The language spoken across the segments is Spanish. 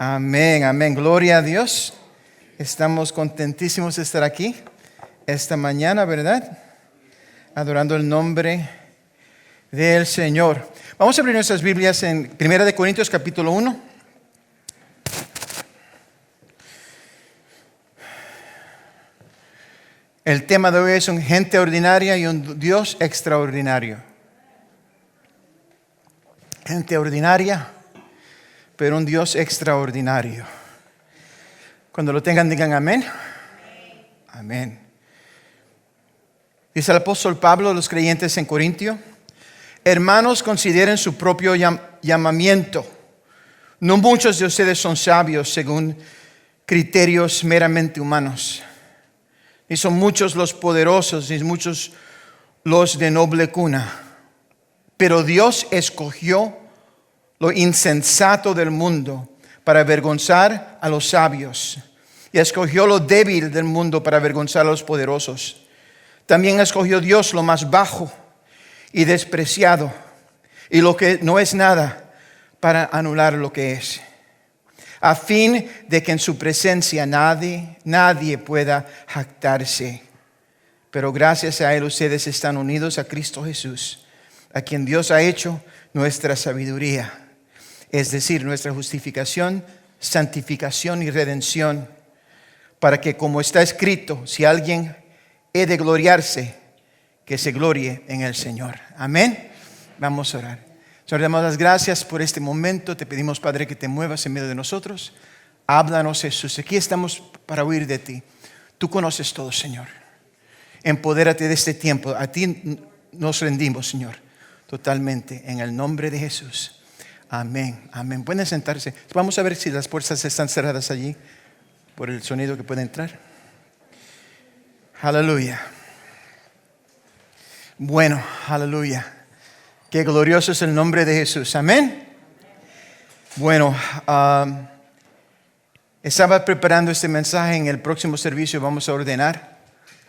Amén, amén. Gloria a Dios. Estamos contentísimos de estar aquí esta mañana, ¿verdad? Adorando el nombre del Señor. Vamos a abrir nuestras Biblias en 1 Corintios capítulo 1. El tema de hoy es un gente ordinaria y un Dios extraordinario. Gente ordinaria, pero un Dios extraordinario. Cuando lo tengan, digan amén. Amén. Dice el apóstol Pablo a los creyentes en Corintio: hermanos, consideren su propio llamamiento. No muchos de ustedes son sabios según criterios meramente humanos. Ni son muchos los poderosos, ni muchos los de noble cuna. Pero Dios escogió lo insensato del mundo para avergonzar a los sabios. Y escogió lo débil del mundo para avergonzar a los poderosos. También escogió Dios lo más bajo y despreciado, y lo que no es nada, para anular lo que es, a fin de que en su presencia nadie pueda jactarse. Pero gracias a Él ustedes están unidos a Cristo Jesús, a quien Dios ha hecho nuestra sabiduría, es decir, nuestra justificación, santificación y redención, para que, como está escrito, si alguien he de gloriarse, que se glorie en el Señor. Amén. Vamos a orar. Señor, damos las gracias por este momento. Te pedimos, Padre, que te muevas en medio de nosotros. Háblanos, Jesús. Aquí estamos para oír de ti. Tú conoces todo, Señor. Empodérate de este tiempo. A ti nos rendimos, Señor, totalmente, en el nombre de Jesús. Amén, amén. Pueden sentarse. Vamos a ver si las puertas están cerradas allí por el sonido que puede entrar. Aleluya. Bueno, aleluya. Qué glorioso es el nombre de Jesús. Amén. Bueno, estaba preparando este mensaje. En el próximo servicio vamos a ordenar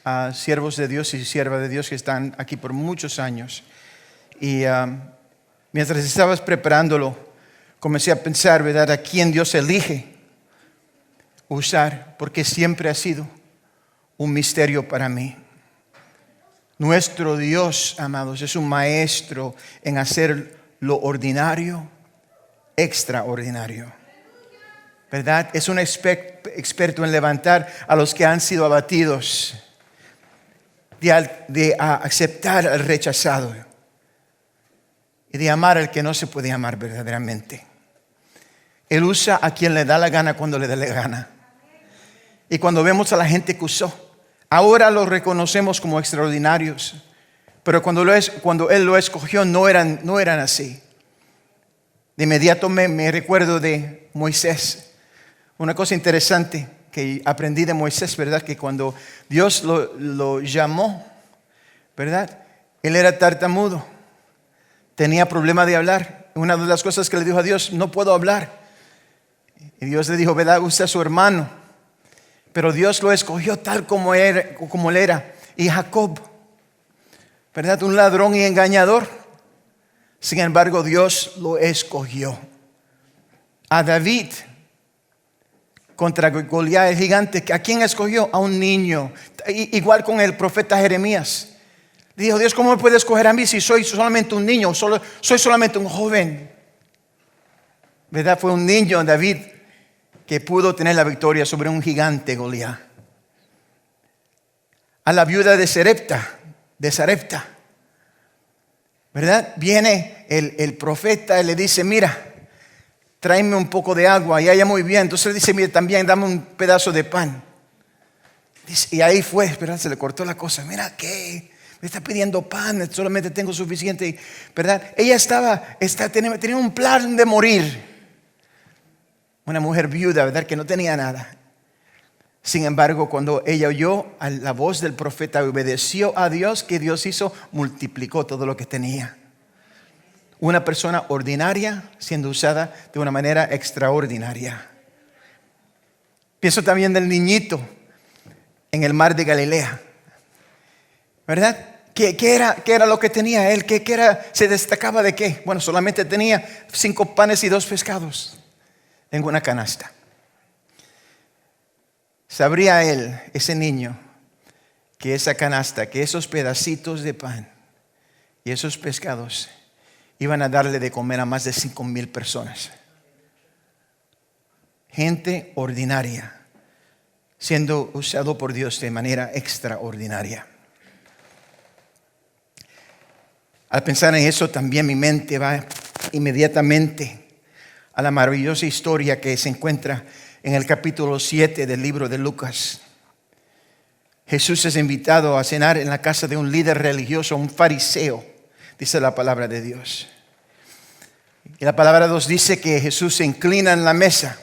a siervos de Dios y siervas de Dios que están aquí por muchos años. Y mientras estabas preparándolo, comencé a pensar, ¿verdad?, a quién Dios elige usar, porque siempre ha sido un misterio para mí. Nuestro Dios, amados, es un maestro en hacer lo ordinario extraordinario, ¿verdad? Es un experto en levantar a los que han sido abatidos, de aceptar al rechazado y de amar al que no se puede amar verdaderamente. Él usa a quien le da la gana cuando le da la gana. Y cuando vemos a la gente que usó, ahora los reconocemos como extraordinarios, pero cuando Él lo escogió no eran así. De inmediato me recuerdo de Moisés. Una cosa interesante que aprendí de Moisés, ¿verdad? Que cuando Dios lo llamó, ¿verdad? Él era tartamudo, tenía problema de hablar. Una de las cosas que le dijo a Dios: no puedo hablar. Y Dios le dijo: ¿verdad? Usted es su hermano. Pero Dios lo escogió tal como él era. Y Jacob, ¿verdad? Un ladrón y engañador. Sin embargo, Dios lo escogió. A David, contra Goliat el gigante, ¿a quién escogió? A un niño. Igual con el profeta Jeremías. Dijo: Dios, ¿cómo me puede escoger a mí si soy solamente un niño? Soy solamente un joven. ¿Verdad? Fue un niño, David, que pudo tener la victoria sobre un gigante, Goliat. A la viuda de Sarepta, ¿verdad? Viene el profeta y le dice: mira, tráeme un poco de agua. Y ella: muy bien. Entonces le dice: mira, también dame un pedazo de pan. Y ahí fue, ¿verdad? Se le cortó la cosa. Mira, ¿qué? Me está pidiendo pan, solamente tengo suficiente, ¿verdad? Ella tenía un plan de morir. Una mujer viuda, ¿verdad?, que no tenía nada. Sin embargo, cuando ella oyó a la voz del profeta y obedeció a Dios, ¿qué Dios hizo? Multiplicó todo lo que tenía. Una persona ordinaria siendo usada de una manera extraordinaria. Pienso también del niñito en el mar de Galilea, ¿verdad? ¿Qué era lo que tenía él? ¿Se destacaba de qué? Bueno, solamente tenía 5 panes y 2 pescados. en una canasta. Sabría él, ese niño, que esa canasta, que esos pedacitos de pan y esos pescados iban a darle de comer a más de 5,000 personas. Gente ordinaria, siendo usado por Dios de manera extraordinaria. Al pensar en eso, también mi mente va inmediatamente a la maravillosa historia que se encuentra en el capítulo 7 del libro de Lucas. Jesús es invitado a cenar en la casa de un líder religioso, un fariseo, dice la palabra de Dios. Y la palabra de Dios dice que Jesús se inclina en la mesa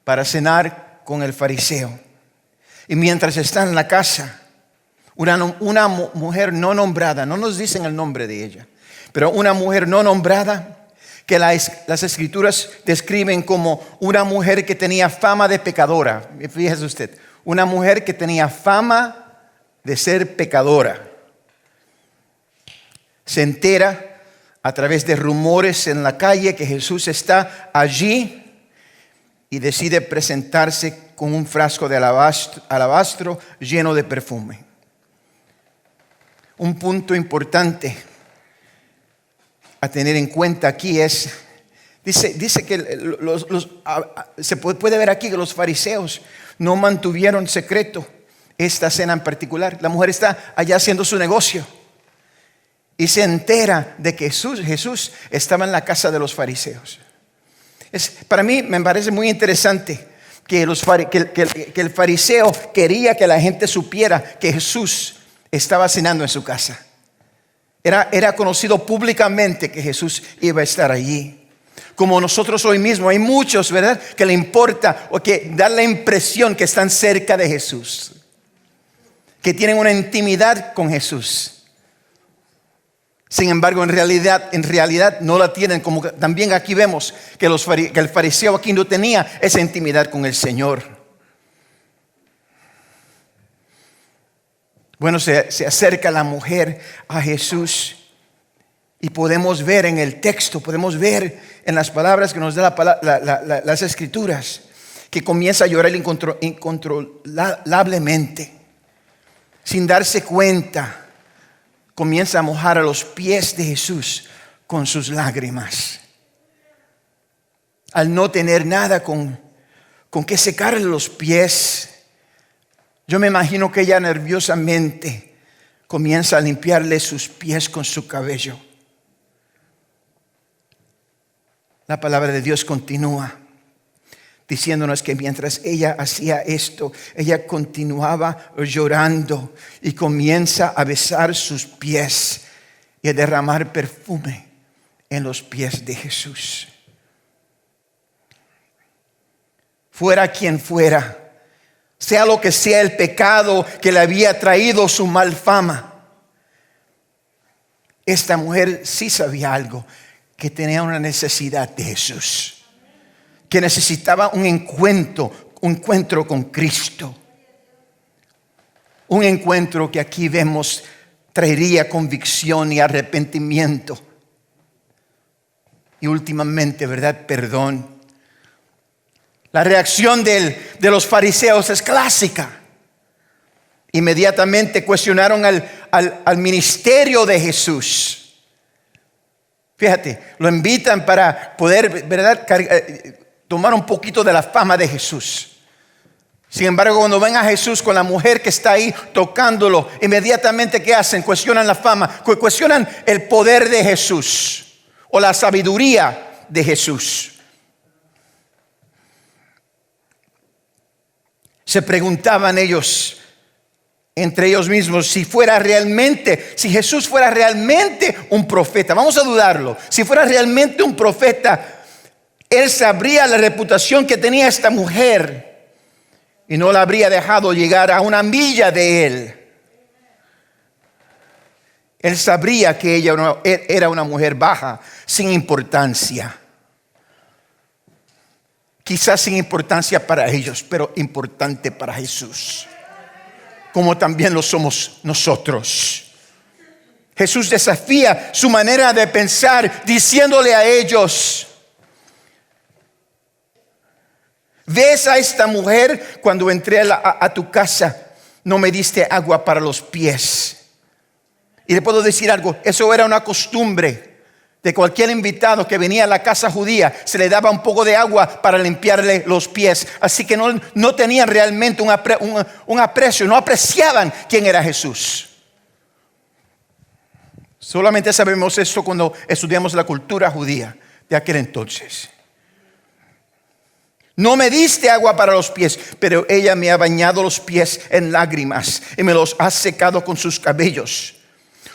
para cenar con el fariseo. Y mientras está en la casa, una mujer no nombrada, no nos dicen el nombre de ella, pero una mujer no nombrada que las escrituras describen como una mujer que tenía fama de pecadora. Fíjese usted, una mujer que tenía fama de ser pecadora. Se entera a través de rumores en la calle que Jesús está allí y decide presentarse con un frasco de alabastro lleno de perfume. Un punto importante a tener en cuenta aquí es, dice que se puede ver aquí que los fariseos no mantuvieron secreto esta cena en particular. La mujer está allá haciendo su negocio y se entera de que Jesús estaba en la casa de los fariseos. Para mí me parece muy interesante que el fariseo quería que la gente supiera que Jesús estaba cenando en su casa. Era conocido públicamente que Jesús iba a estar allí. Como nosotros hoy mismo, hay muchos, ¿verdad?, que le importa o que dan la impresión que están cerca de Jesús, que tienen una intimidad con Jesús. Sin embargo, en realidad no la tienen, como también aquí vemos que el fariseo aquí no tenía esa intimidad con el Señor. Bueno, se acerca la mujer a Jesús y podemos ver en el texto, podemos ver en las palabras que nos da las escrituras, que comienza a llorar incontrolablemente, sin darse cuenta. Comienza a mojar a los pies de Jesús con sus lágrimas. Al no tener nada con que secarle los pies, yo me imagino que ella nerviosamente comienza a limpiarle sus pies con su cabello. La palabra de Dios continúa diciéndonos que mientras ella hacía esto, ella continuaba llorando y comienza a besar sus pies y a derramar perfume en los pies de Jesús. Fuera quien fuera, sea lo que sea el pecado que le había traído su mal fama, esta mujer sí sabía algo, que tenía una necesidad de Jesús, que necesitaba un encuentro con Cristo. Un encuentro que aquí vemos traería convicción y arrepentimiento. Y últimamente, ¿verdad?, perdón. La reacción de los fariseos es clásica. Inmediatamente cuestionaron al ministerio de Jesús. Fíjate, lo invitan para poder, ¿verdad?, tomar un poquito de la fama de Jesús. Sin embargo, cuando ven a Jesús con la mujer que está ahí tocándolo, inmediatamente ¿qué hacen? Cuestionan la fama, cuestionan el poder de Jesús o la sabiduría de Jesús. Se preguntaban ellos, entre ellos mismos, si Jesús fuera realmente un profeta. Vamos a dudarlo. Si fuera realmente un profeta, él sabría la reputación que tenía esta mujer y no la habría dejado llegar a una milla de él. Él sabría que ella era una mujer baja, sin importancia. Quizás sin importancia para ellos, pero importante para Jesús, como también lo somos nosotros. Jesús desafía su manera de pensar, diciéndole a ellos: ¿Ves a esta mujer? Cuando entré a tu casa, no me diste agua para los pies. Y le puedo decir algo, eso era una costumbre de cualquier invitado que venía a la casa judía. Se le daba un poco de agua para limpiarle los pies. Así que no tenían realmente un aprecio, no apreciaban quién era Jesús. Solamente sabemos eso cuando estudiamos la cultura judía de aquel entonces. No me diste agua para los pies, pero ella me ha bañado los pies en lágrimas y me los ha secado con sus cabellos.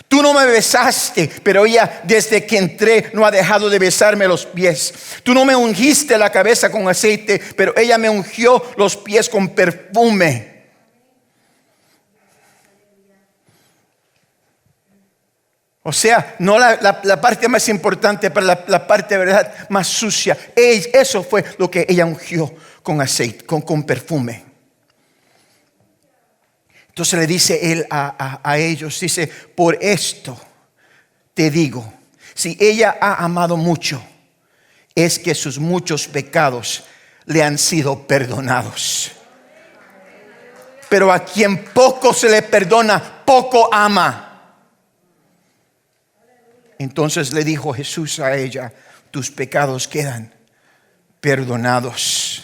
Tú no me besaste, pero ella desde que entré no ha dejado de besarme los pies. Tú no me ungiste la cabeza con aceite, pero ella me ungió los pies con perfume. O sea, no la parte más importante, pero la parte de verdad más sucia. Eso fue lo que ella ungió con aceite, con perfume. Entonces le dice él a ellos, dice, por esto te digo, si ella ha amado mucho, es que sus muchos pecados le han sido perdonados. Pero a quien poco se le perdona, poco ama. Entonces le dijo Jesús a ella, tus pecados quedan perdonados.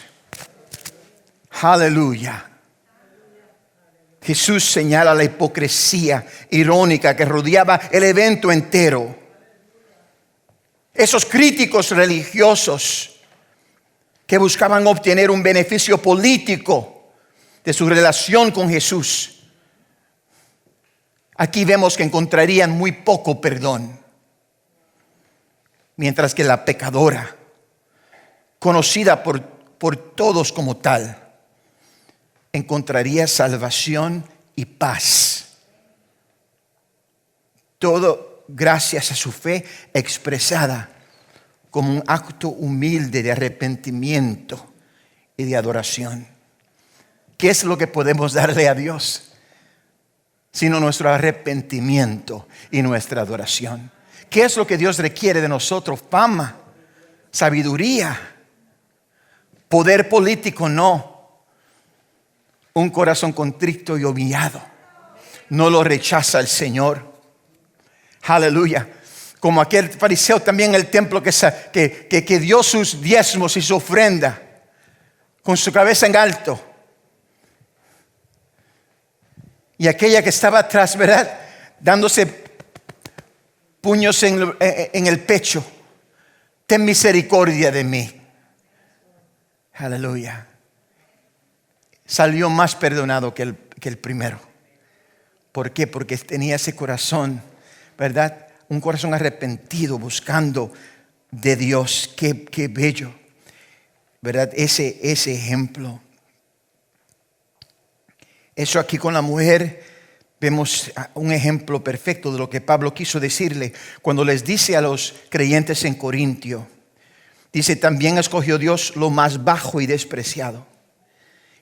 Aleluya. Jesús señala la hipocresía irónica que rodeaba el evento entero. Esos críticos religiosos que buscaban obtener un beneficio político de su relación con Jesús, aquí vemos que encontrarían muy poco perdón. Mientras que la pecadora, conocida por todos como tal, encontraría salvación y paz. Todo gracias a su fe expresada como un acto humilde de arrepentimiento y de adoración. ¿Qué es lo que podemos darle a Dios? Sino nuestro arrepentimiento y nuestra adoración. ¿Qué es lo que Dios requiere de nosotros? Fama, sabiduría, poder político, no. Un corazón contrito y humillado. No lo rechaza el Señor. Aleluya. Como aquel fariseo también en el templo que dio sus diezmos y su ofrenda con su cabeza en alto. Y aquella que estaba atrás, ¿verdad? Dándose puños en el pecho. Ten misericordia de mí. Aleluya. Salió más perdonado que el primero. ¿Por qué? Porque tenía ese corazón, ¿verdad? Un corazón arrepentido, buscando de Dios. Qué bello, ¿verdad? Ese ejemplo. Eso aquí con la mujer. Vemos un ejemplo perfecto de lo que Pablo quiso decirle cuando les dice a los creyentes en Corintio. Dice, también escogió Dios lo más bajo y despreciado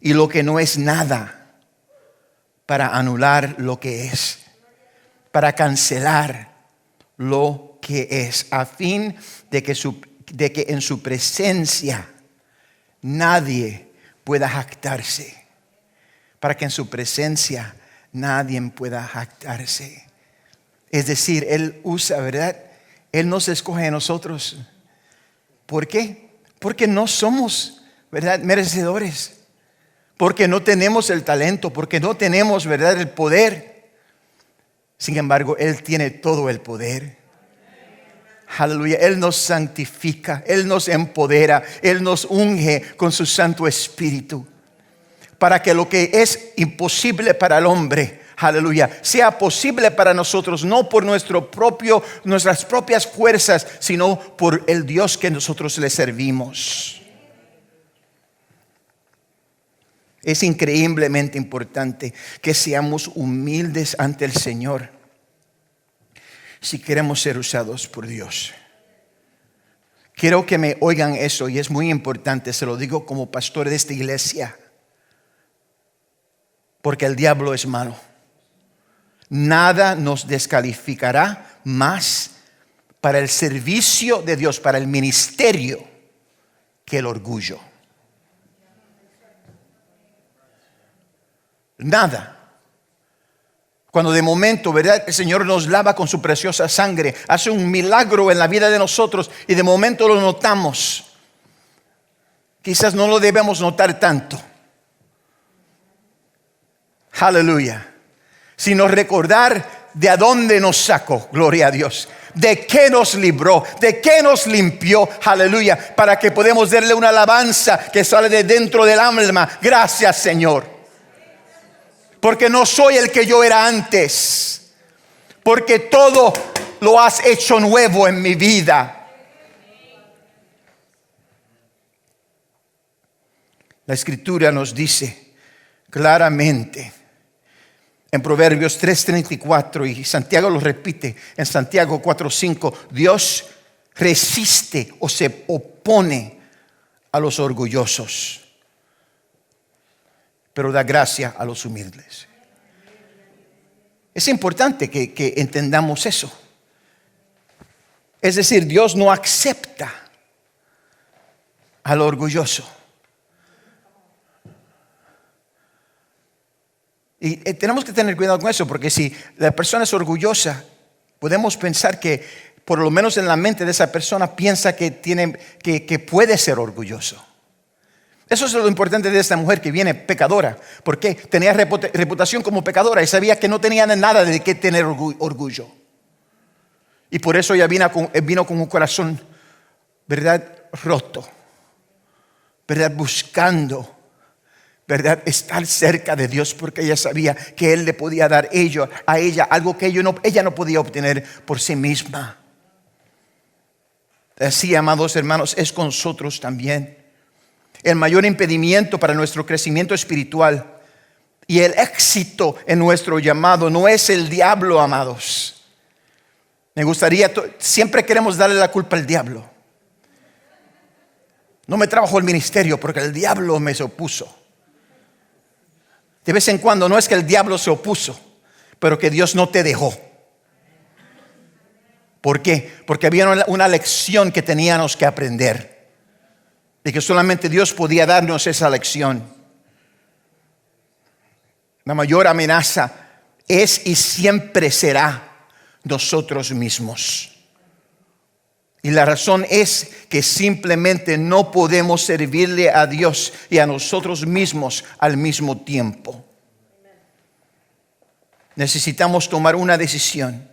y lo que no es nada para anular lo que es, para cancelar lo que es, a fin de que en su presencia nadie pueda jactarse. Para que en su presencia nadie pueda jactarse. Es decir, Él usa, ¿verdad? Él nos escoge a nosotros. ¿Por qué? Porque no somos, ¿verdad?, merecedores. Porque no tenemos el talento, porque no tenemos, ¿verdad?, el poder. Sin embargo, Él tiene todo el poder. Aleluya. Él nos santifica, Él nos empodera, Él nos unge con su Santo Espíritu. Para que lo que es imposible para el hombre, aleluya, sea posible para nosotros, no por nuestras propias fuerzas, sino por el Dios que nosotros le servimos. Es increíblemente importante que seamos humildes ante el Señor si queremos ser usados por Dios. Quiero que me oigan eso, y es muy importante, se lo digo como pastor de esta iglesia. Porque el diablo es malo. Nada nos descalificará más para el servicio de Dios, para el ministerio, que el orgullo. Nada. Cuando de momento, ¿verdad?, el Señor nos lava con su preciosa sangre, hace un milagro en la vida de nosotros y de momento lo notamos. Quizás no lo debemos notar tanto. Aleluya. Sino recordar de a dónde nos sacó, gloria a Dios. De qué nos libró, de qué nos limpió, aleluya. Para que podamos darle una alabanza que sale de dentro del alma. Gracias, Señor. Porque no soy el que yo era antes. Porque todo lo has hecho nuevo en mi vida. La Escritura nos dice claramente en Proverbios 3:34, y Santiago lo repite en Santiago 4:5, Dios resiste o se opone a los orgullosos, pero da gracia a los humildes. Es importante que entendamos eso. Es decir, Dios no acepta al orgulloso. Y tenemos que tener cuidado con eso, porque si la persona es orgullosa, podemos pensar que, por lo menos en la mente de esa persona, piensa que puede ser orgulloso. Eso es lo importante de esta mujer que viene pecadora, porque tenía reputación como pecadora y sabía que no tenía nada de qué tener orgullo. Y por eso ella vino con un corazón, ¿verdad?, roto, ¿verdad?, buscando, ¿verdad?, estar cerca de Dios, porque ella sabía que Él le podía dar a ella algo que ella no podía obtener por sí misma. Así, amados hermanos, es con nosotros también. El mayor impedimento para nuestro crecimiento espiritual y el éxito en nuestro llamado no es el diablo, amados. Siempre queremos darle la culpa al diablo. No me trabajó el ministerio porque el diablo me se opuso. De vez en cuando no es que el diablo se opuso, pero que Dios no te dejó. ¿Por qué? Porque había una lección que teníamos que aprender. Y que solamente Dios podía darnos esa lección. La mayor amenaza es y siempre será nosotros mismos. Y la razón es que simplemente no podemos servirle a Dios y a nosotros mismos al mismo tiempo. Necesitamos tomar una decisión.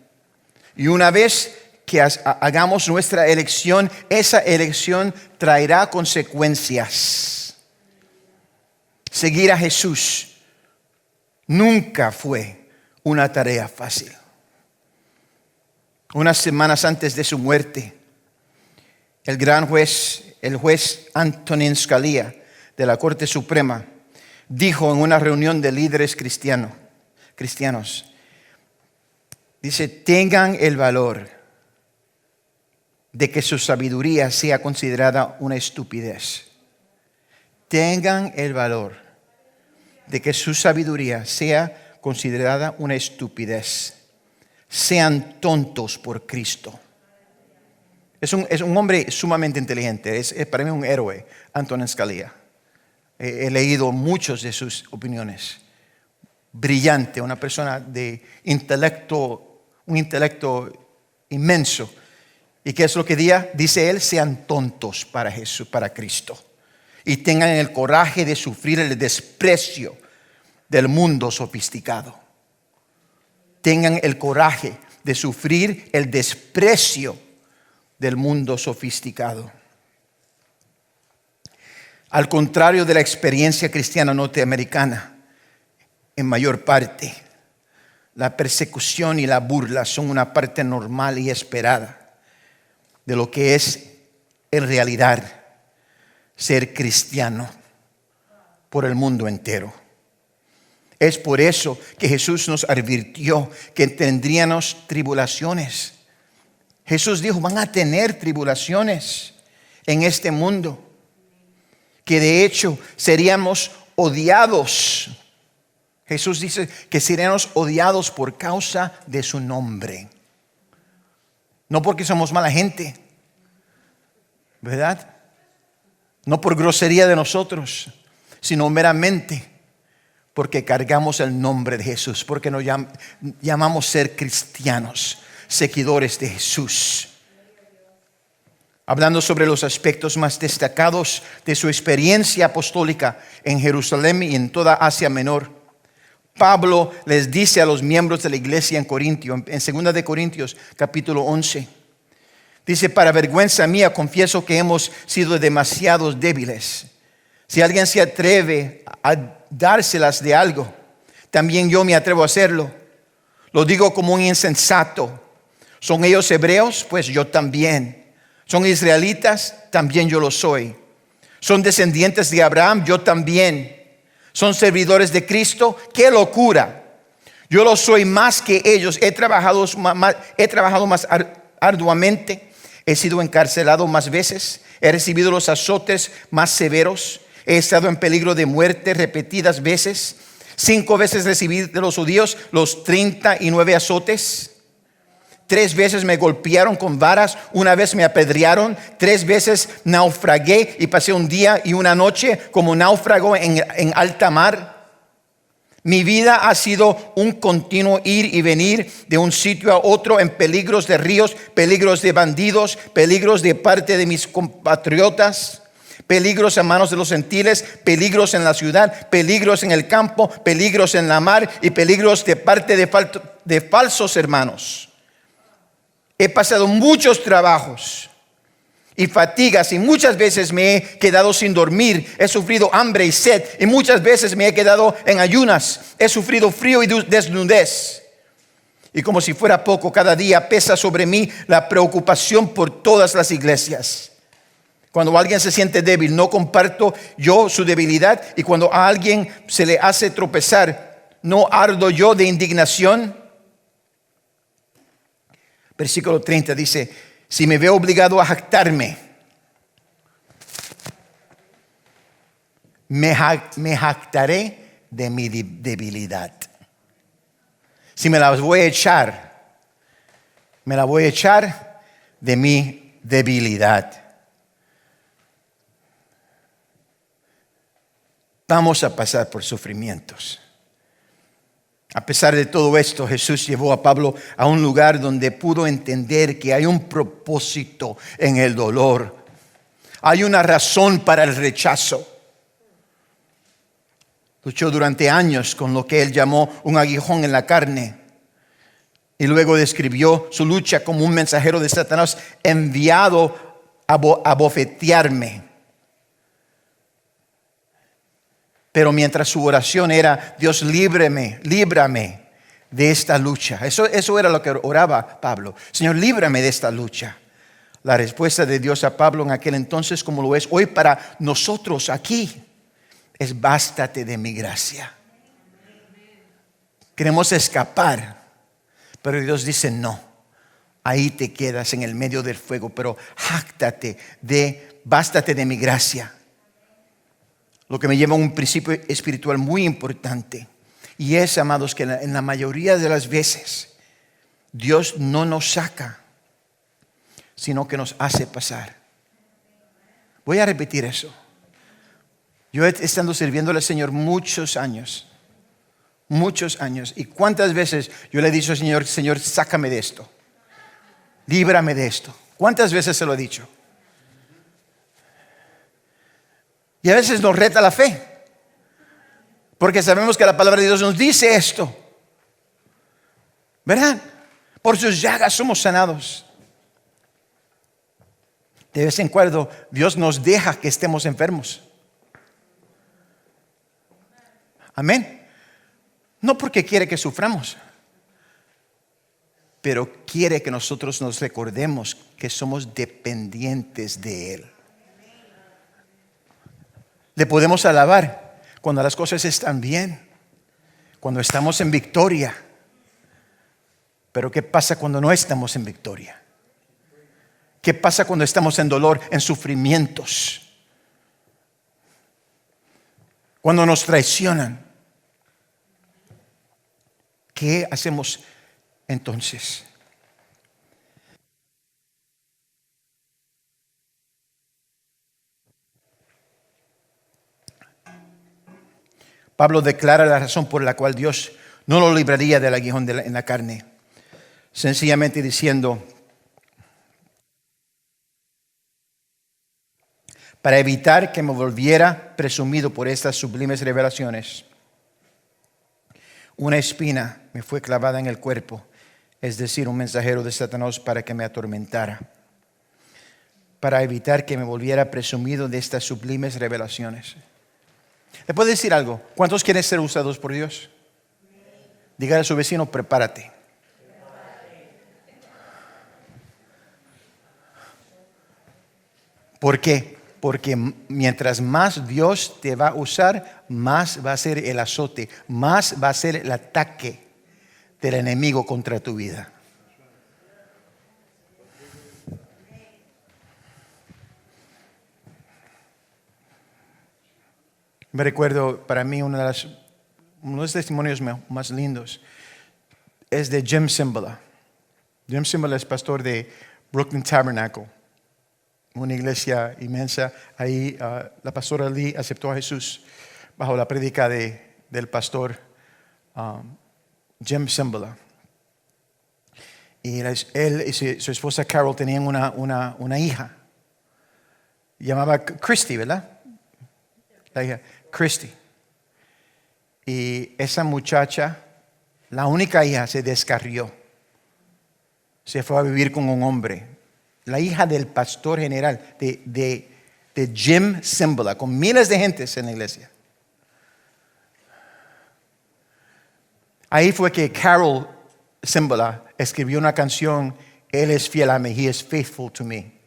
Y una vez que hagamos nuestra elección, esa elección traerá consecuencias. Seguir a Jesús nunca fue una tarea fácil. Unas semanas antes de su muerte, el juez Antonin Scalia de la Corte Suprema dijo en una reunión de líderes cristianos, dice: tengan el valor de que su sabiduría sea considerada una estupidez. Tengan el valor de que su sabiduría sea considerada una estupidez. Sean tontos por Cristo. Es un hombre sumamente inteligente. Es para mí un héroe, Antonin Scalia. He leído muchas de sus opiniones. Brillante, una persona de un intelecto inmenso. ¿Y qué es lo que dice él? Sean tontos para Jesús, para Cristo. Y tengan el coraje de sufrir el desprecio del mundo sofisticado. Tengan el coraje de sufrir el desprecio del mundo sofisticado. Al contrario de la experiencia cristiana norteamericana, en mayor parte, la persecución y la burla son una parte normal y esperada de lo que es en realidad ser cristiano por el mundo entero. Es por eso que Jesús nos advirtió que tendríamos tribulaciones. Jesús dijo: van a tener tribulaciones en este mundo, que de hecho seríamos odiados. Jesús dice que seríamos odiados por causa de su nombre. No porque somos mala gente, ¿verdad? No por grosería de nosotros, sino meramente porque cargamos el nombre de Jesús, porque nos llamamos ser cristianos, seguidores de Jesús. Hablando sobre los aspectos más destacados de su experiencia apostólica en Jerusalén y en toda Asia Menor, Pablo les dice a los miembros de la iglesia en Corintio, en 2 de Corintios capítulo 11, dice: para vergüenza mía confieso que hemos sido demasiados débiles. Si alguien se atreve a dárselas de algo, también yo me atrevo a hacerlo. Lo digo como un insensato. ¿Son ellos hebreos? Pues yo también. ¿Son israelitas? También yo lo soy. ¿Son descendientes de Abraham? Yo también. ¿Son servidores de Cristo? ¡Qué locura! Yo lo soy más que ellos. He trabajado más arduamente. He sido encarcelado más veces. He recibido los azotes más severos. He estado en peligro de muerte repetidas veces. 5 veces recibí de los judíos los 39 azotes. 3 veces me golpearon con varas. 1 vez me apedrearon. 3 veces naufragué y pasé un día y una noche como náufrago en alta mar. Mi vida ha sido un continuo ir y venir de un sitio a otro en peligros de ríos, peligros de bandidos, peligros de parte de mis compatriotas, peligros a manos de los gentiles, peligros en la ciudad, peligros en el campo, peligros en la mar y peligros de parte de falsos hermanos. He pasado muchos trabajos y fatigas y muchas veces me he quedado sin dormir. He sufrido hambre y sed y muchas veces me he quedado en ayunas. He sufrido frío y desnudez. Y como si fuera poco, cada día pesa sobre mí la preocupación por todas las iglesias. Cuando alguien se siente débil, no comparto yo su debilidad. Y cuando a alguien se le hace tropezar, ¿no ardo yo de indignación? Versículo 30 dice: si me veo obligado a jactarme, me jactaré de mi debilidad. Si me las voy a echar, me la voy a echar de mi debilidad. Vamos a pasar por sufrimientos. A pesar de todo esto, Jesús llevó a Pablo a un lugar donde pudo entender que hay un propósito en el dolor. Hay una razón para el rechazo. Luchó durante años con lo que él llamó un aguijón en la carne. Y luego describió su lucha como un mensajero de Satanás enviado a bofetearme. Pero mientras su oración era: Dios, líbrame de esta lucha. Eso era lo que oraba Pablo. Señor, líbrame de esta lucha. La respuesta de Dios a Pablo en aquel entonces, como lo es hoy para nosotros aquí, es: bástate de mi gracia. Queremos escapar, pero Dios dice: no, ahí te quedas en el medio del fuego, pero bástate de mi gracia. Lo que me lleva a un principio espiritual muy importante. Y es, amados, que en la mayoría de las veces Dios no nos saca, sino que nos hace pasar. Voy a repetir eso. Yo he estado sirviéndole al Señor muchos años. Y cuántas veces yo le he dicho al Señor: Señor, sácame de esto. Líbrame de esto. ¿Cuántas veces se lo he dicho? Y a veces nos reta la fe, porque sabemos que la palabra de Dios nos dice esto, ¿verdad? Por sus llagas somos sanados. De vez en cuando Dios nos deja que estemos enfermos. Amén. No porque quiere que suframos, pero quiere que nosotros nos recordemos que somos dependientes de Él. Le podemos alabar cuando las cosas están bien, cuando estamos en victoria. Pero ¿qué pasa cuando no estamos en victoria? ¿Qué pasa cuando estamos en dolor, en sufrimientos? Cuando nos traicionan. ¿Qué hacemos entonces? Pablo declara la razón por la cual Dios no lo libraría del aguijón en la carne. Sencillamente diciendo, para evitar que me volviera presumido por estas sublimes revelaciones, una espina me fue clavada en el cuerpo, es decir, un mensajero de Satanás para que me atormentara. Para evitar que me volviera presumido de estas sublimes revelaciones. ¿Le puedo decir algo? ¿Cuántos quieren ser usados por Dios? Dígale a su vecino, prepárate. ¿Por qué? Porque mientras más Dios te va a usar, más va a ser el azote, más va a ser el ataque del enemigo contra tu vida. Me recuerdo, para mí, uno de los testimonios más lindos es de Jim Cymbala. Jim Cymbala es pastor de Brooklyn Tabernacle, una iglesia inmensa. Ahí la pastora Lee aceptó a Jesús bajo la prédica del pastor Jim Cymbala. Y él y su esposa Carol tenían una hija. Llamaba Christy, ¿verdad? La hija Christy. Y esa muchacha, la única hija, se descarrió. Se fue a vivir con un hombre. La hija del pastor general de Jim Cymbala, con miles de gentes en la iglesia. Ahí fue que Carol Cymbala escribió una canción, Él es fiel a mí, He is faithful to me.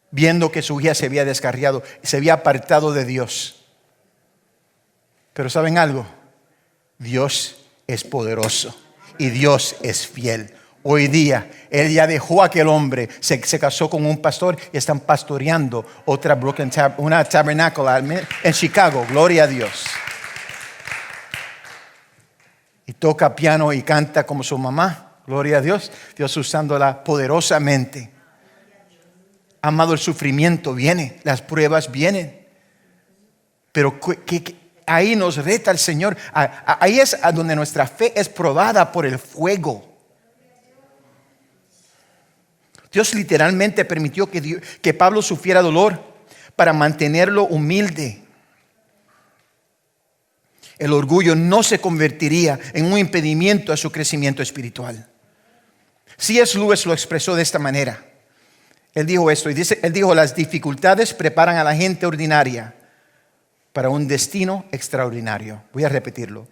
Viendo que su hija se había descarriado, se había apartado de Dios. Pero ¿saben algo? Dios es poderoso y Dios es fiel. Hoy día, él ya dejó a aquel hombre, se casó con un pastor y están pastoreando otra una tabernáculo en Chicago. Gloria a Dios. Y toca piano y canta como su mamá. Gloria a Dios. Dios usándola poderosamente. Amado, el sufrimiento viene, las pruebas vienen. Pero ahí nos reta el Señor. Ahí es a donde nuestra fe es probada por el fuego. Dios literalmente permitió que Pablo sufriera dolor para mantenerlo humilde. El orgullo no se convertiría en un impedimento a su crecimiento espiritual. C.S. Lewis lo expresó de esta manera. Él dijo esto, él dijo, las dificultades preparan a la gente ordinaria para un destino extraordinario. Voy a repetirlo.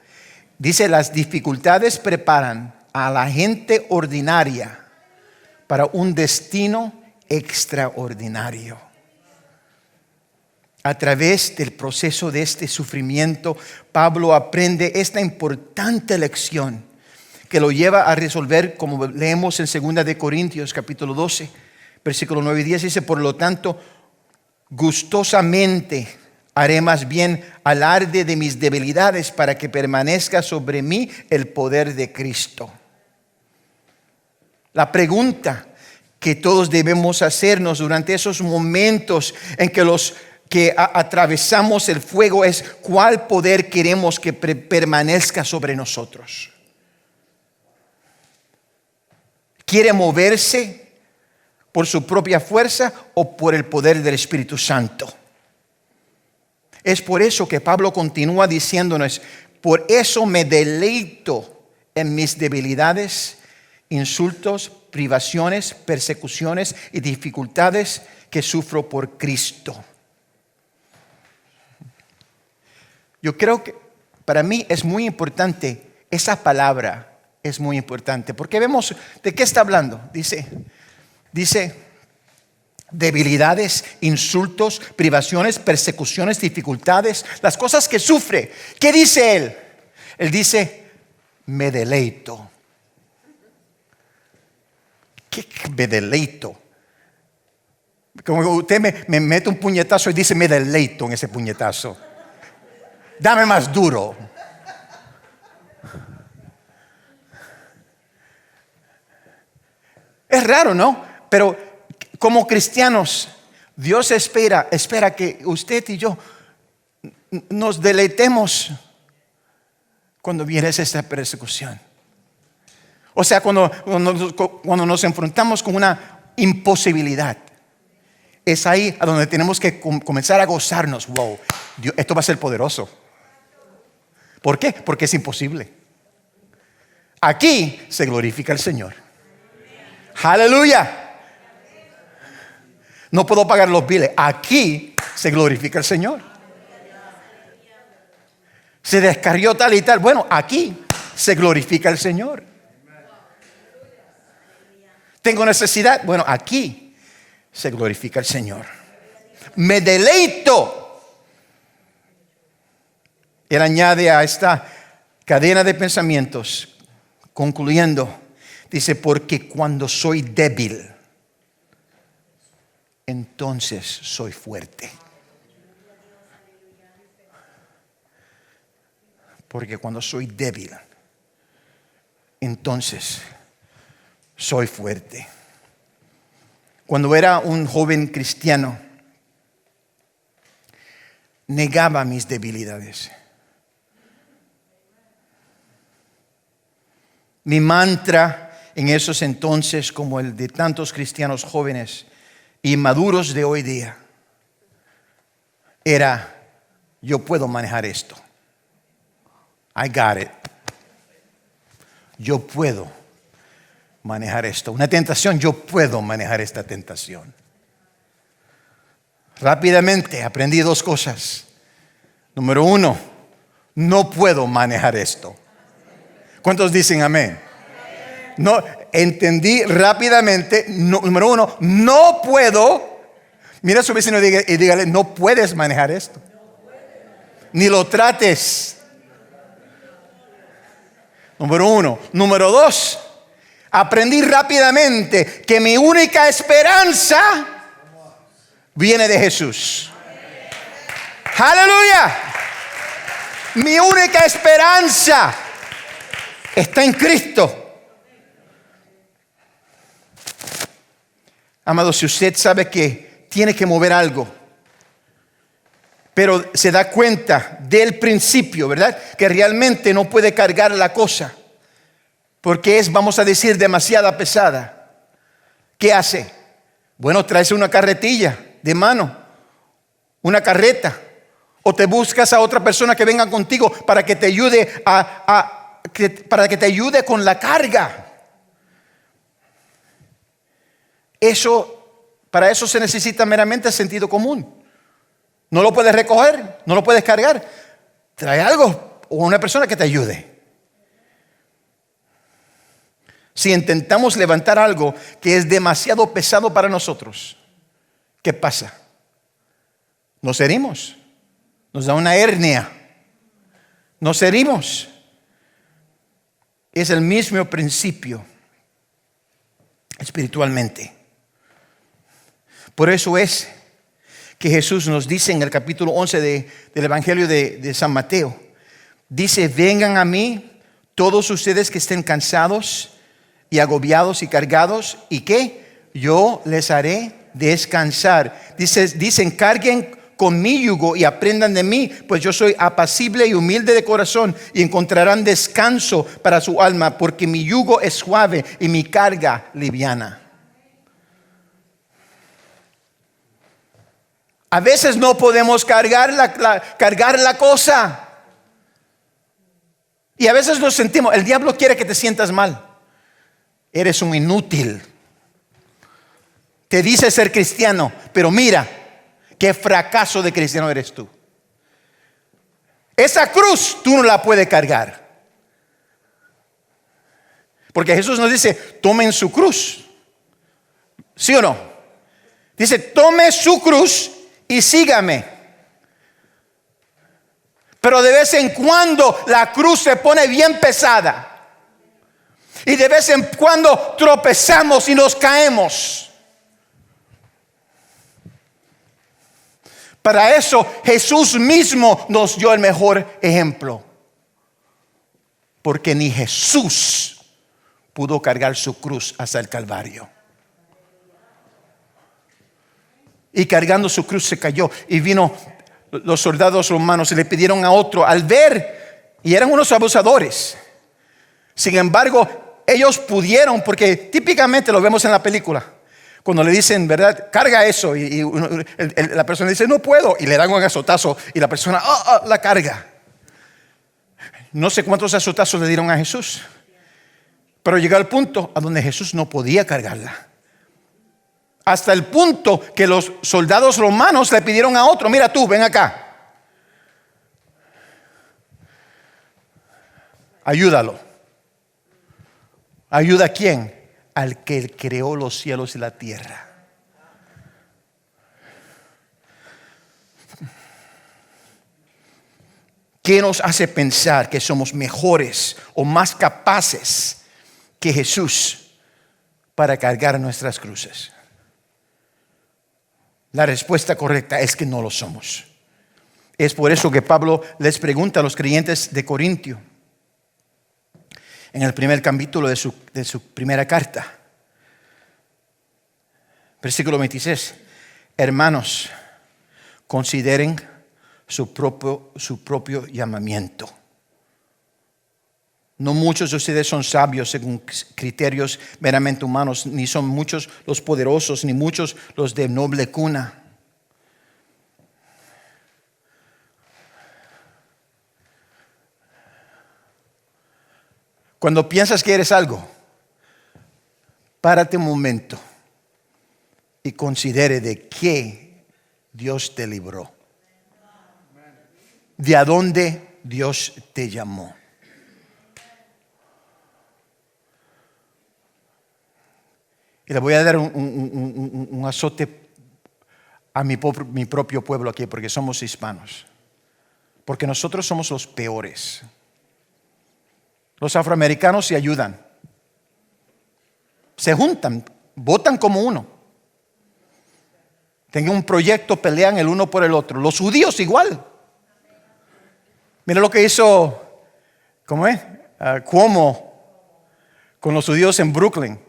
Dice, las dificultades preparan a la gente ordinaria para un destino extraordinario. A través del proceso de este sufrimiento, Pablo aprende esta importante lección que lo lleva a resolver, como leemos en 2 de Corintios capítulo 12, versículo 9 y 10, dice, por lo tanto, gustosamente haré más bien alarde de mis debilidades para que permanezca sobre mí el poder de Cristo. La pregunta que todos debemos hacernos durante esos momentos en que atravesamos el fuego es ¿cuál poder queremos que permanezca sobre nosotros? ¿Quiere moverse por su propia fuerza o por el poder del Espíritu Santo? Es por eso que Pablo continúa diciéndonos, por eso me deleito en mis debilidades, insultos, privaciones, persecuciones y dificultades que sufro por Cristo. Yo creo que para mí es muy importante, esa palabra es muy importante, porque vemos de qué está hablando. Dice, debilidades, insultos, privaciones, persecuciones, dificultades, las cosas que sufre. ¿Qué dice él? Él dice, me deleito. ¿Qué me deleito? Como usted me mete un puñetazo y dice, me deleito en ese puñetazo. Dame más duro. Es raro, ¿no? Pero como cristianos, Dios espera que usted y yo nos deleitemos cuando viene esta persecución. O sea, cuando nos enfrentamos con una imposibilidad, es ahí a donde tenemos que comenzar a gozarnos. Wow, Dios, esto va a ser poderoso. ¿Por qué? Porque es imposible. Aquí se glorifica el Señor. Aleluya. No puedo pagar los biles. Aquí se glorifica el Señor. Se descarrió tal y tal. Bueno, aquí se glorifica el Señor. Tengo necesidad. Bueno, aquí se glorifica el Señor. Me deleito. Él añade a esta cadena de pensamientos, concluyendo, dice, porque cuando soy débil, entonces soy fuerte. Porque cuando soy débil, entonces soy fuerte. Cuando era un joven cristiano, negaba mis debilidades. Mi mantra en esos entonces, como el de tantos cristianos jóvenes y maduros de hoy día, era: yo puedo manejar esto. I got it. Yo puedo manejar esto. Una tentación, yo puedo manejar esta tentación. Rápidamente aprendí dos cosas. Número uno, no puedo manejar esto. ¿Cuántos dicen amén? No, entendí rápidamente. Número uno, no puedo. Mira a su vecino y dígale: no puedes manejar esto. Ni lo trates. Número uno. Número dos, aprendí rápidamente que mi única esperanza viene de Jesús. Aleluya. Mi única esperanza está en Cristo. Amado, si usted sabe que tiene que mover algo, pero se da cuenta del principio, ¿verdad? Que realmente no puede cargar la cosa, porque es, vamos a decir, demasiado pesada. ¿Qué hace? Bueno, traes una carretilla de mano, una carreta, o te buscas a otra persona que venga contigo para que te ayude para que te ayude con la carga. Para eso se necesita meramente sentido común. No lo puedes recoger, no lo puedes cargar. Trae algo o una persona que te ayude. Si intentamos levantar algo que es demasiado pesado para nosotros, ¿qué pasa? Nos herimos. Nos da una hernia. Nos herimos. Es el mismo principio espiritualmente. Por eso es que Jesús nos dice en el capítulo 11 del Evangelio de San Mateo, dice: vengan a mí todos ustedes que estén cansados y agobiados y cargados, y que yo les haré descansar. Dicen, carguen con mi yugo y aprendan de mí, pues yo soy apacible y humilde de corazón, y encontrarán descanso para su alma, porque mi yugo es suave y mi carga liviana. A veces no podemos cargar la cosa. Y a veces nos sentimos, el diablo quiere que te sientas mal. Eres un inútil. Te dice ser cristiano, pero mira qué fracaso de cristiano eres tú. Esa cruz tú no la puedes cargar. Porque Jesús nos dice: tomen su cruz. ¿Sí o no? Dice: tome su cruz y sígame. Pero de vez en cuando la cruz se pone bien pesada. Y de vez en cuando tropezamos y nos caemos. Para eso Jesús mismo nos dio el mejor ejemplo. Porque ni Jesús pudo cargar su cruz hasta el Calvario. Y cargando su cruz se cayó y vino los soldados romanos y le pidieron a otro al ver, y eran unos abusadores. Sin embargo, ellos pudieron, porque típicamente lo vemos en la película. Cuando le dicen, ¿verdad? Carga eso. Y la persona dice, no puedo. Y le dan un azotazo. Y la persona, la carga. No sé cuántos azotazos le dieron a Jesús. Pero llegó al punto a donde Jesús no podía cargarla. Hasta el punto que los soldados romanos le pidieron a otro, mira tú, ven acá. Ayúdalo. ¿Ayuda a quién? Al que creó los cielos y la tierra. ¿Qué nos hace pensar que somos mejores o más capaces que Jesús para cargar nuestras cruces? La respuesta correcta es que no lo somos. Es por eso que Pablo les pregunta a los creyentes de Corintio, en el primer capítulo de su primera carta, versículo 26, hermanos, consideren su propio llamamiento. No muchos de ustedes son sabios según criterios meramente humanos, ni son muchos los poderosos, ni muchos los de noble cuna. Cuando piensas que eres algo, párate un momento y considere de qué Dios te libró, de a dónde Dios te llamó. Y le voy a dar un azote a mi propio pueblo aquí, porque somos hispanos. Porque nosotros somos los peores. Los afroamericanos se ayudan. Se juntan, votan como uno. Tienen un proyecto, pelean el uno por el otro. Los judíos igual. Mira lo que hizo, ¿cómo es? Cuomo con los judíos en Brooklyn.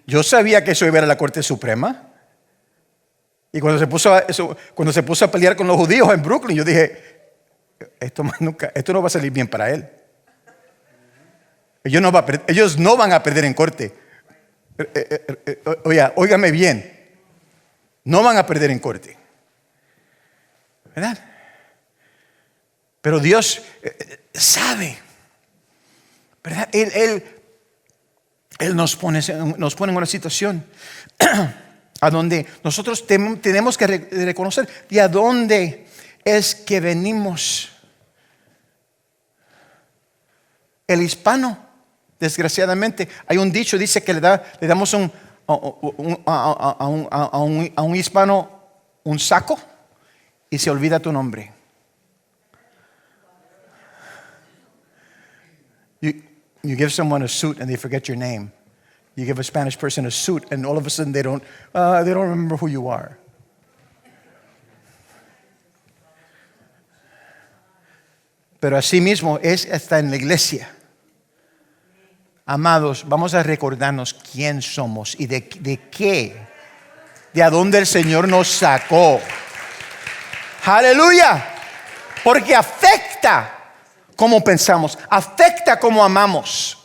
Yo sabía que eso iba a ir a la Corte Suprema. Y cuando se puso a pelear con los judíos en Brooklyn, yo dije, esto no va a salir bien para él. Ellos no van a perder en corte. Óigame bien. No van a perder en corte. ¿Verdad? Pero Dios sabe. ¿Verdad? Él nos pone en una situación a donde nosotros tenemos que reconocer de a dónde es que venimos. El hispano, desgraciadamente, hay un dicho, dice que le damos a un hispano un saco y se olvida tu nombre. You give someone a suit and they forget your name. You give a Spanish person a suit and all of a sudden they don't remember who you are. Pero así mismo es hasta en la iglesia. Amados, vamos a recordarnos quién somos y de qué, de a dónde el Señor nos sacó. Aleluya. Porque afecta cómo pensamos, afecta cómo amamos.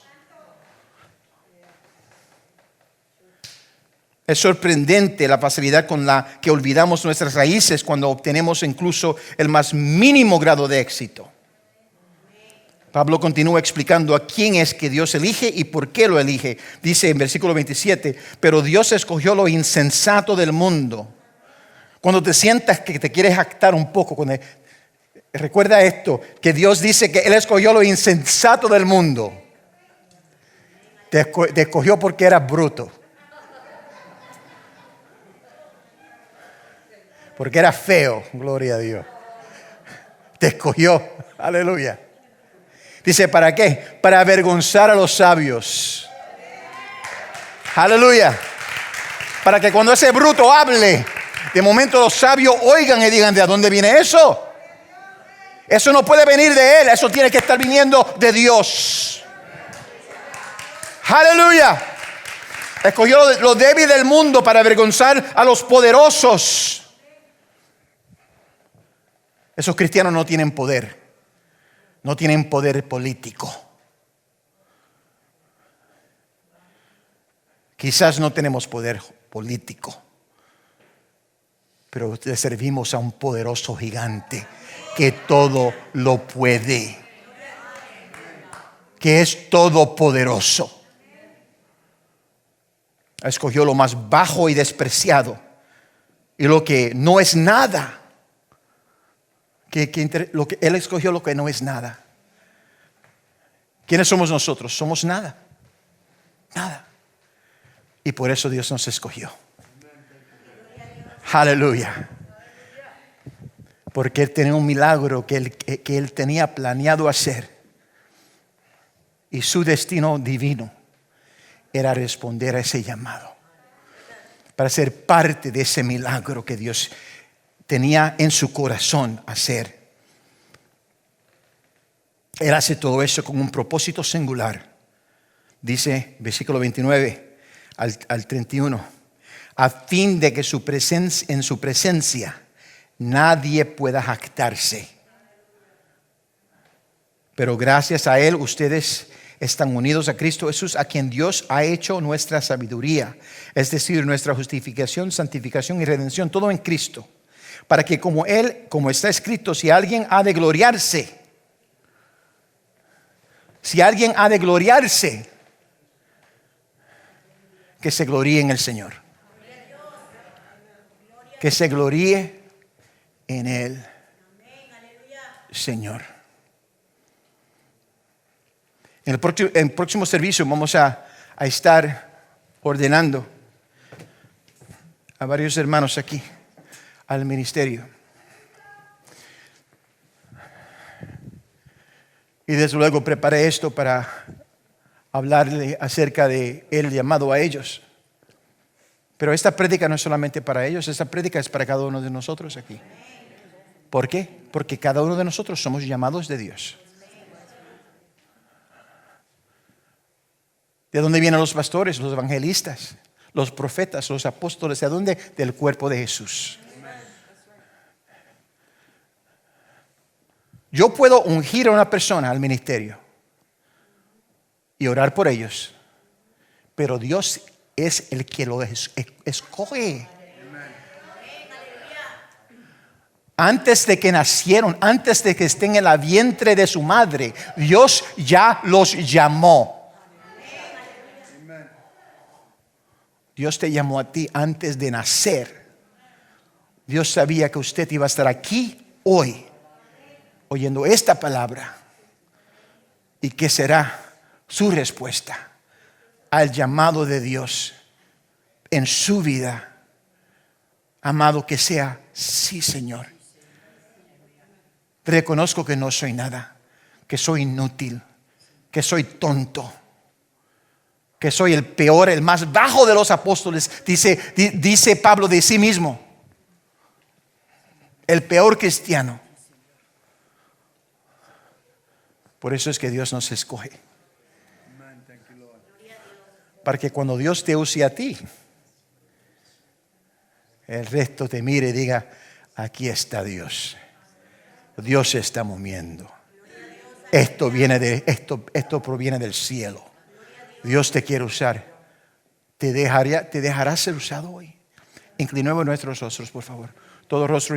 Es sorprendente la facilidad con la que olvidamos nuestras raíces cuando obtenemos incluso el más mínimo grado de éxito. Pablo continúa explicando a quién es que Dios elige y por qué lo elige. Dice en versículo 27, pero Dios escogió lo insensato del mundo. Cuando te sientas que te quieres jactar un poco, recuerda esto, que Dios dice que Él escogió lo insensato del mundo. Te escogió porque eras bruto. Porque eras feo, gloria a Dios. Te escogió, aleluya. Dice, ¿para qué? Para avergonzar a los sabios. Aleluya. Para que cuando ese bruto hable, de momento los sabios oigan y digan, ¿de dónde viene eso? Eso no puede venir de él, eso tiene que estar viniendo de Dios. Aleluya. Escogió lo débil del mundo para avergonzar a los poderosos. Esos cristianos no tienen poder. No tienen poder político. Quizás no tenemos poder político, pero le servimos a un poderoso gigante que todo lo puede, que es todopoderoso. Escogió lo más bajo y despreciado y lo que no es nada. Él escogió lo que no es nada. ¿Quiénes somos nosotros? Somos nada. Nada. Y por eso Dios nos escogió. Aleluya. Porque Él tenía un milagro que él tenía planeado hacer. Y su destino divino era responder a ese llamado. Para ser parte de ese milagro que Dios tenía en su corazón hacer. Él hace todo eso con un propósito singular. Dice, versículo 29 al 31, a fin de que en su presencia nadie pueda jactarse. Pero gracias a Él ustedes están unidos a Cristo Jesús, a quien Dios ha hecho nuestra sabiduría, es decir, nuestra justificación, santificación y redención, todo en Cristo. Para que como está escrito, si alguien ha de gloriarse, que se gloríe en el Señor. Que se gloríe en el Señor. En el próximo servicio vamos a estar ordenando a varios hermanos aquí al ministerio. Y desde luego preparé esto para hablarle acerca de el llamado a ellos. Pero esta prédica no es solamente para ellos, esta prédica es para cada uno de nosotros aquí. ¿Por qué? Porque cada uno de nosotros somos llamados de Dios. ¿De dónde vienen los pastores, los evangelistas, los profetas, los apóstoles? ¿De dónde? Del cuerpo de Jesús. Yo puedo ungir a una persona al ministerio y orar por ellos, pero Dios es el que lo escoge. Antes de que nacieron, antes de que estén en la vientre de su madre, Dios ya los llamó. Dios te llamó a ti antes de nacer. Dios sabía que usted iba a estar aquí hoy, oyendo esta palabra, y que será su respuesta al llamado de Dios en su vida. Amado, que sea sí, Señor. Reconozco que no soy nada, que soy inútil, que soy tonto, que soy el peor, el más bajo de los apóstoles. Dice Pablo de sí mismo, el peor cristiano. Por eso es que Dios nos escoge. Para que cuando Dios te use a ti, el resto te mire y diga, aquí está Dios. Dios se está moviendo. Esto proviene del cielo. Dios te quiere usar. Te dejará ser usado hoy. Inclinemos nuestros rostros, por favor. Todo rostro